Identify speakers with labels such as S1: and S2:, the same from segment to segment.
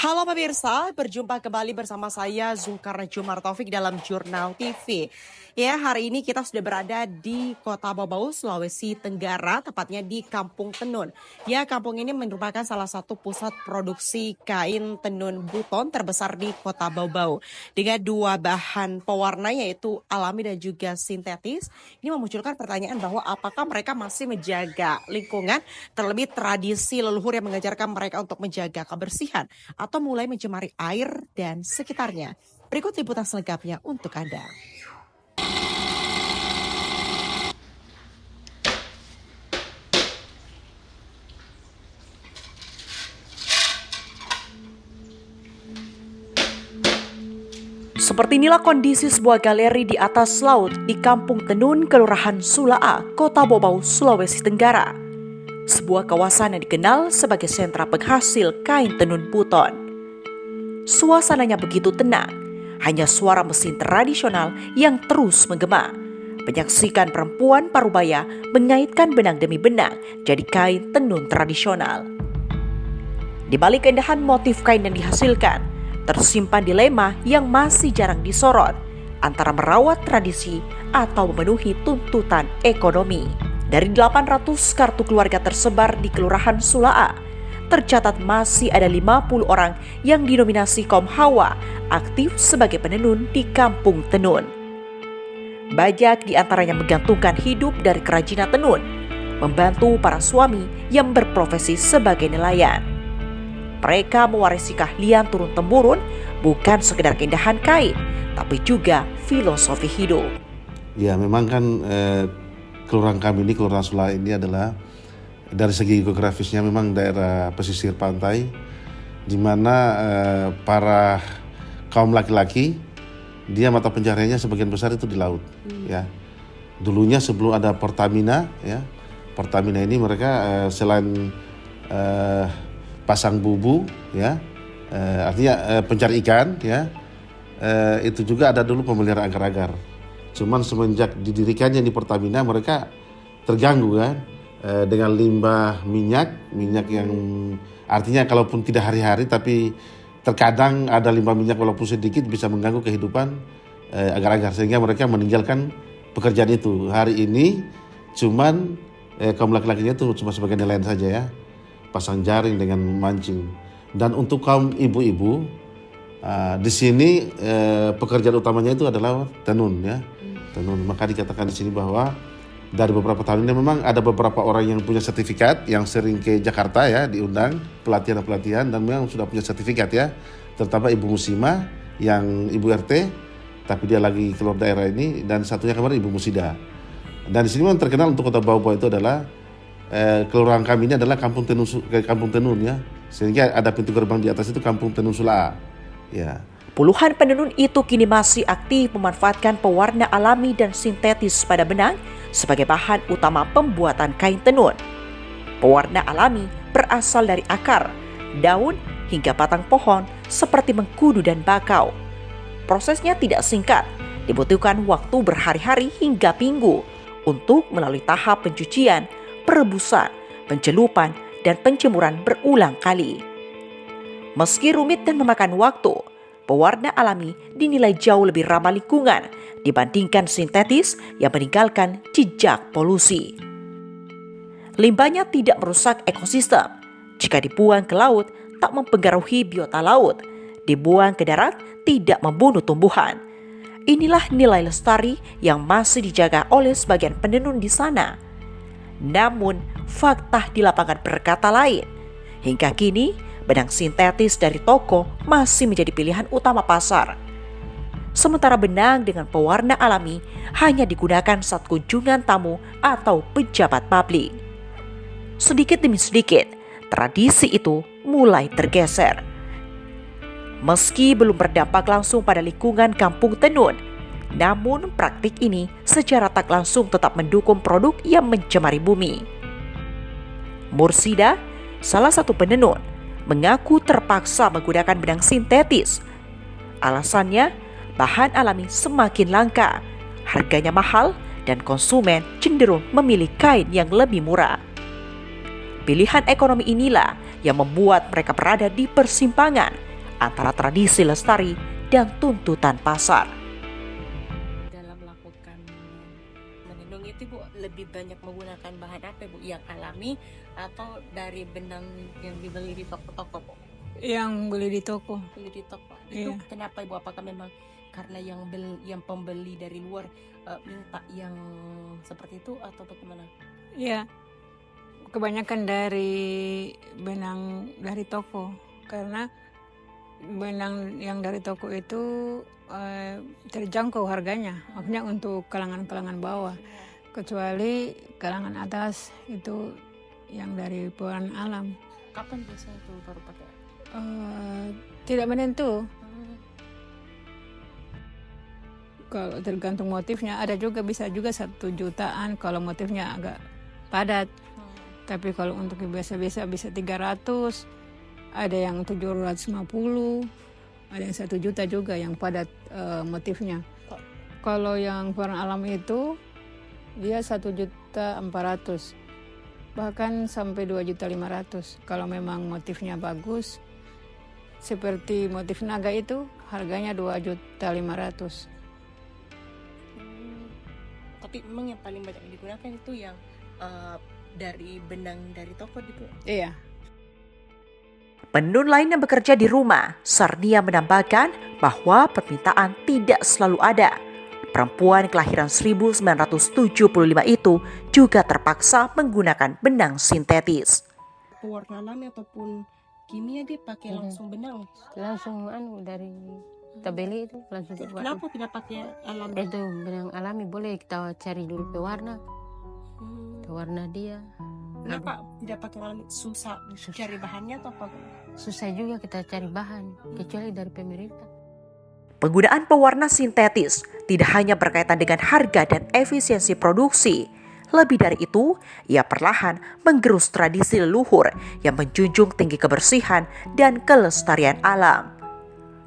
S1: Halo pemirsa, berjumpa kembali bersama saya Zulkarnaen Taufik dalam Jurnal TV. Ya, hari ini kita sudah berada di Kota Bau-Bau, Sulawesi Tenggara, tepatnya di Kampung Tenun. Ya, kampung ini merupakan salah satu pusat produksi kain tenun buton terbesar di Kota Bau-Bau. Dengan dua bahan pewarna yaitu alami dan juga sintetis, ini memunculkan pertanyaan bahwa apakah mereka masih menjaga lingkungan, terlebih tradisi leluhur yang mengajarkan mereka untuk menjaga kebersihan atau mulai mencemari air dan sekitarnya. Berikut liputan selengkapnya untuk Anda. Seperti inilah kondisi sebuah galeri di atas laut di Kampung Tenun, Kelurahan Sulaa, Kota Bau-Bau, Sulawesi Tenggara. Sebuah kawasan yang dikenal sebagai sentra penghasil kain tenun buton. Suasananya begitu tenang, hanya suara mesin tradisional yang terus menggema. Menyaksikan perempuan parubaya mengaitkan benang demi benang jadi kain tenun tradisional. Di balik keindahan motif kain yang dihasilkan, tersimpan dilema yang masih jarang disorot antara merawat tradisi atau memenuhi tuntutan ekonomi. Dari 800 kartu keluarga tersebar di Kelurahan Sulaa, tercatat masih ada 50 orang yang dinominasi kaum Hawa aktif sebagai penenun di Kampung Tenun. Banyak di antaranya menggantungkan hidup dari kerajinan tenun, membantu para suami yang berprofesi sebagai nelayan. Mereka mewarisi keahlian turun-temurun bukan sekedar keindahan kain, tapi juga filosofi hidup.
S2: Ya, memang kan kelurahan kami ini, Kelurahan Sulaa ini adalah dari segi geografisnya memang daerah pesisir pantai, di mana para kaum laki-laki dia mata pencahariannya sebagian besar itu di laut. Ya, dulunya sebelum ada Pertamina, ya, Pertamina ini mereka selain pasang bubu, ya, artinya pencari ikan, ya, itu juga ada dulu pemelihara agar-agar. Cuman semenjak didirikannya di Pertamina mereka terganggu kan dengan limbah minyak yang artinya kalaupun tidak hari-hari tapi terkadang ada limbah minyak walaupun sedikit bisa mengganggu kehidupan agar-agar, sehingga mereka meninggalkan pekerjaan itu. Hari ini cuman kaum laki-lakinya itu cuma sebagai nelayan saja, ya, pasang jaring dengan mancing. Dan untuk kaum ibu-ibu di sini pekerjaan utamanya itu adalah tenun, ya, tenun. Maka dikatakan di sini bahwa dari beberapa tahun ini memang ada beberapa orang yang punya sertifikat yang sering ke Jakarta, ya, diundang pelatihan dan memang sudah punya sertifikat, ya, terutama Ibu Musima yang Ibu RT tapi dia lagi keluar daerah ini, dan satunya kemarin Ibu Musida. Dan di sini memang terkenal untuk Kota Bau-Bau itu adalah kelurahan kami ini adalah kampung tenun, ya, sehingga ada pintu gerbang di atas itu Kampung Tenun Sulaa, ya.
S1: Puluhan penenun itu kini masih aktif memanfaatkan pewarna alami dan sintetis pada benang sebagai bahan utama pembuatan kain tenun. Pewarna alami berasal dari akar, daun, hingga batang pohon seperti mengkudu dan bakau. Prosesnya tidak singkat, dibutuhkan waktu berhari-hari hingga minggu untuk melalui tahap pencucian, perebusan, pencelupan, dan penjemuran berulang kali. Meski rumit dan memakan waktu, pewarna alami dinilai jauh lebih ramah lingkungan dibandingkan sintetis yang meninggalkan jejak polusi. Limbahnya tidak merusak ekosistem. Jika dibuang ke laut, tak mempengaruhi biota laut. Dibuang ke darat, tidak membunuh tumbuhan. Inilah nilai lestari yang masih dijaga oleh sebagian penenun di sana. Namun, fakta di lapangan berkata lain. Hingga kini, benang sintetis dari toko masih menjadi pilihan utama pasar. Sementara benang dengan pewarna alami hanya digunakan saat kunjungan tamu atau pejabat publik. Sedikit demi sedikit, tradisi itu mulai tergeser. Meski belum berdampak langsung pada lingkungan kampung tenun, namun praktik ini secara tak langsung tetap mendukung produk yang mencemari bumi. Mursida, salah satu penenun, mengaku terpaksa menggunakan benang sintetis. Alasannya, bahan alami semakin langka, harganya mahal, dan konsumen cenderung memilih kain yang lebih murah. Pilihan ekonomi inilah yang membuat mereka berada di persimpangan antara tradisi lestari dan tuntutan pasar.
S3: Dalam melakukan menenun itu Bu, lebih banyak menggunakan bahan apa Bu? Yang alami atau dari benang yang dibeli di toko-toko Bu?
S4: Yang beli di toko.
S3: Beli di toko. Itu
S4: Iya.
S3: kenapa Ibu? Apakah memang karena yang pembeli dari luar minta yang seperti itu atau bagaimana?
S4: Ya, kebanyakan dari benang dari toko, karena benang yang dari toko itu terjangkau harganya, maksudnya untuk kalangan-kalangan bawah, kecuali kalangan atas itu yang dari pewarna alam.
S3: Kapan biasanya itu baru pakai?
S4: Tidak menentu. Kalau tergantung motifnya, ada juga bisa juga 1 jutaan kalau motifnya agak padat. Tapi kalau untuk yang biasa-biasa bisa 300, ada yang 750, ada yang 1 juta juga yang padat motifnya. Kalau yang pewarna alam itu dia 1.400.000, bahkan sampai 2.500.000 kalau memang motifnya bagus. Seperti motif naga itu harganya 2.500.000.
S3: Tapi memang yang paling banyak digunakan itu yang dari benang dari toko gitu.
S4: Iya.
S1: Penenun lain yang bekerja di rumah, Sarnia menambahkan bahwa permintaan tidak selalu ada. Perempuan kelahiran 1975 itu juga terpaksa menggunakan benang sintetis.
S3: Pewarna alami ataupun kimia dia pakai langsung benang.
S5: Langsung dari kita beli itu langsung kita buat.
S3: Kenapa tidak pakai alami?
S5: Itu benang alami, boleh kita cari dulu pewarna dia.
S3: Kenapa tidak pakai alami? Susah cari bahannya atau apa?
S5: Susah juga kita cari bahan, kecuali dari pemerintah.
S1: Penggunaan pewarna sintetis tidak hanya berkaitan dengan harga dan efisiensi produksi. Lebih dari itu, ia perlahan menggerus tradisi leluhur yang menjunjung tinggi kebersihan dan kelestarian alam.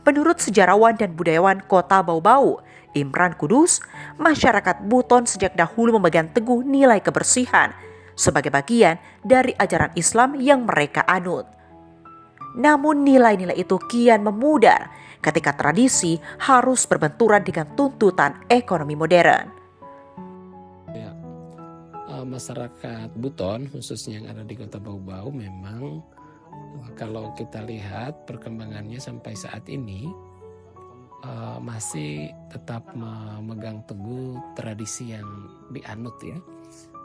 S1: Menurut sejarawan dan budayawan Kota Bau-Bau, Imran Kudus, masyarakat Buton sejak dahulu memegang teguh nilai kebersihan sebagai bagian dari ajaran Islam yang mereka anut. Namun nilai-nilai itu kian memudar ketika tradisi harus berbenturan dengan tuntutan ekonomi modern.
S6: Masyarakat Buton khususnya yang ada di Kota Bau-Bau memang kalau kita lihat perkembangannya sampai saat ini masih tetap memegang teguh tradisi yang dianut ya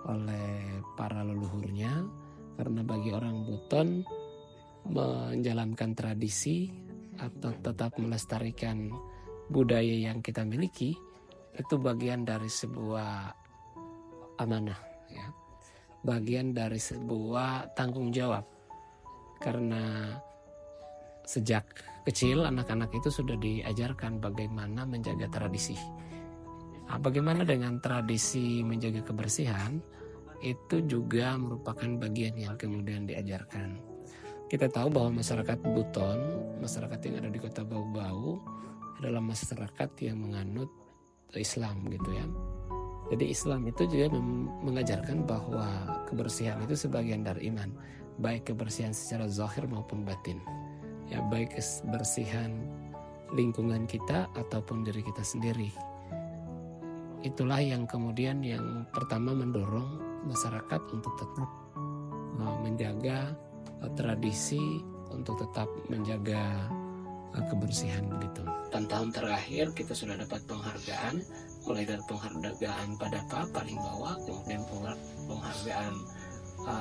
S6: oleh para leluhurnya, karena bagi orang Buton menjalankan tradisi atau tetap melestarikan budaya yang kita miliki itu bagian dari sebuah amanah ya, bagian dari sebuah tanggung jawab, karena sejak kecil anak-anak itu sudah diajarkan bagaimana menjaga tradisi. Nah, bagaimana dengan tradisi menjaga kebersihan itu juga merupakan bagian yang kemudian diajarkan. Kita tahu bahwa masyarakat Buton, masyarakat yang ada di Kota Bau-Bau adalah masyarakat yang menganut Islam gitu ya. Jadi Islam itu juga mengajarkan bahwa kebersihan itu sebagian dari iman, baik kebersihan secara zahir maupun batin. Ya, baik kebersihan lingkungan kita ataupun diri kita sendiri. Itulah yang kemudian yang pertama mendorong masyarakat untuk tetap menjaga tradisi, untuk tetap menjaga kebersihan begitu. Tahun terakhir kita sudah dapat penghargaan, mulai dari penghargaan Padapa paling bawah, kemudian penghargaan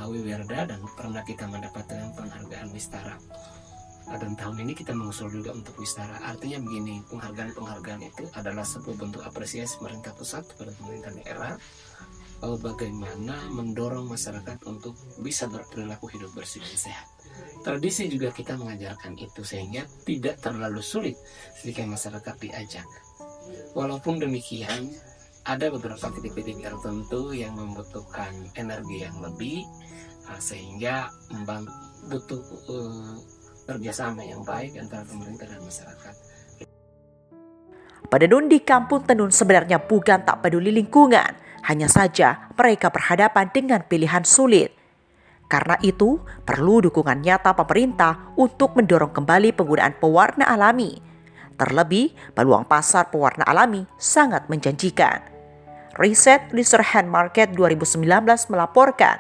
S6: Wiwerda, dan pernah kita mendapatkan penghargaan Wistara. Dan tahun ini kita mengusul juga untuk Wistara. Artinya begini, penghargaan itu adalah sebuah bentuk apresiasi pemerintah pusat kepada pemerintah daerah bahwa bagaimana mendorong masyarakat untuk bisa berperilaku hidup bersih dan sehat. Tradisi juga kita mengajarkan itu sehingga tidak terlalu sulit jika masyarakat diajak. Walaupun demikian, ada beberapa titik-titik tertentu yang membutuhkan energi yang lebih, sehingga butuh kerjasama yang baik antara pemerintah dan masyarakat.
S1: Penenun di Kampung Tenun sebenarnya bukan tak peduli lingkungan, hanya saja mereka berhadapan dengan pilihan sulit. Karena itu, perlu dukungan nyata pemerintah untuk mendorong kembali penggunaan pewarna alami. Terlebih, peluang pasar pewarna alami sangat menjanjikan. Riset Research Hand Market 2019 melaporkan,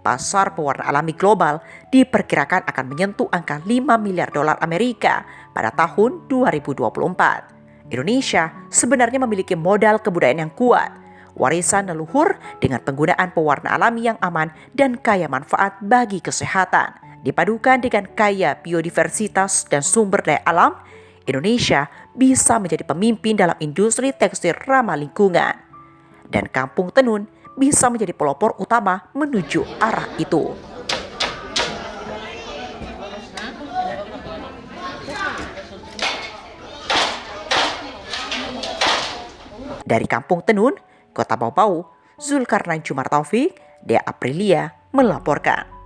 S1: pasar pewarna alami global diperkirakan akan menyentuh angka 5 miliar dolar Amerika pada tahun 2024. Indonesia sebenarnya memiliki modal kebudayaan yang kuat, warisan leluhur dengan penggunaan pewarna alami yang aman dan kaya manfaat bagi kesehatan. Dipadukan dengan kaya biodiversitas dan sumber daya alam, Indonesia bisa menjadi pemimpin dalam industri tekstil ramah lingkungan. Dan Kampung Tenun bisa menjadi pelopor utama menuju arah itu. Dari Kampung Tenun, Kota Bau-Bau, Zulkarnain Jumar Taufik, Dea Aprilia melaporkan.